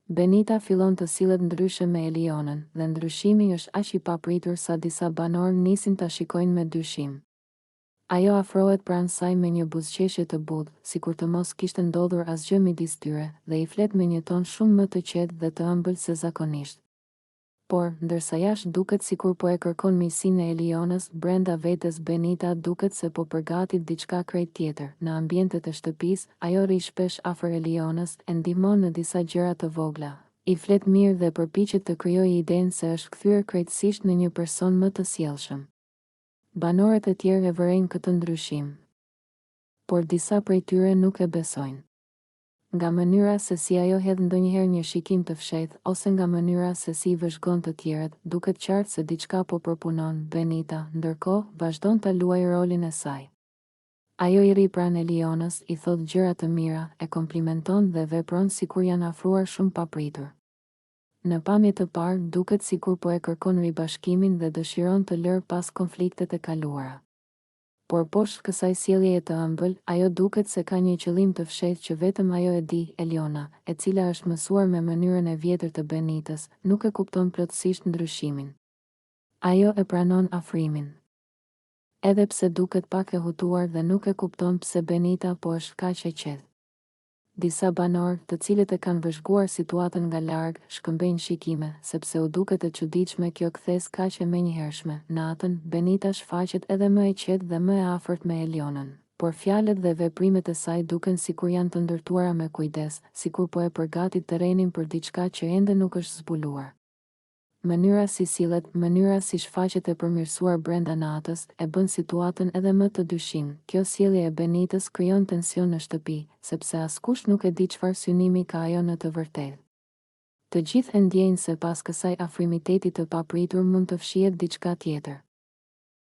Benita fillon të sillet ndryshe me Elionën dhe ndryshimi është aq i papritur sa disa banorë nisin ta shikojnë me dyshim. Ajo afrohet pranë saj me një buzëqeshje të butë, sikur të mos kishte ndodhur asgjë midis tyre, dhe i flet me një ton shumë më të qetë dhe të ëmbël se zakonisht. Por, ndërsa jashtë duket sikur po e kërkon miqsinë e Elionës, brenda vetes Benita duket se po përgatit diçka krejt tjetër. Në ambientet e shtëpisë, ajo rri shpesh afër Elionës, e ndihmon në disa gjëra të vogla. I flet mirë dhe përpiqet të krijojë idenë se është kthyer krejtësisht në një person më të sjellshëm. Banorët e tjerë e vërejnë këtë ndryshim, por disa prej tyre nuk e besojnë. Nga mënyra se si ajo hedh ndonjëherë një shikim të fshehtë, ose nga mënyra se si vëzhgon të tjerët, duket qartë se diçka po përpunon. Benita, ndërkohë, vazhdon ta luajë rolin e saj. Ajo i rri pranë Elionës, i thot gjëra të mira, e komplimenton dhe vepron sikur janë afruar shumë papritur. Në pamje të parë, duket sikur po e kërkon ribashkimin dhe dëshiron të lërë pas konfliktet e kaluara. Por poshtë kësaj sjelljeje të ëmbël, ajo duket se ka një qëllim të fshehtë që vetëm ajo e di. Eliona, e cila është mësuar me mënyrën e vjetër të Benitës, nuk e kupton plotësisht ndryshimin. Ajo e pranon afrimin, edhe pse duket pak e hutuar dhe nuk e kupton pse Benita po është kaq e qetë. Disa banorë, të cilët e kanë vëzhguar situatën nga larg, shkëmbejnë shikime, sepse u duket e çuditshme kjo kthes kaq e menjëhershme. Natën, Benita shfaqet edhe më e qetë dhe më e afërt me Elionën, por fjalët dhe veprimet e saj duken sikur janë të ndërtuara me kujdes, sikur po e përgatit terrenin për diçka që ende nuk është zbuluar. Mënyra si sillet, mënyra si shfaqet e përmirësuar brenda natës, e bën situatën edhe më të dyshim. Kjo sjellje e Benitës krijon tension në shtëpi, sepse askush nuk e di çfarë synimi ka ajo në të vërtetë. Të gjithë e ndjejnë se pas kësaj afrimiteti të papritur mund të fshihet diçka tjetër.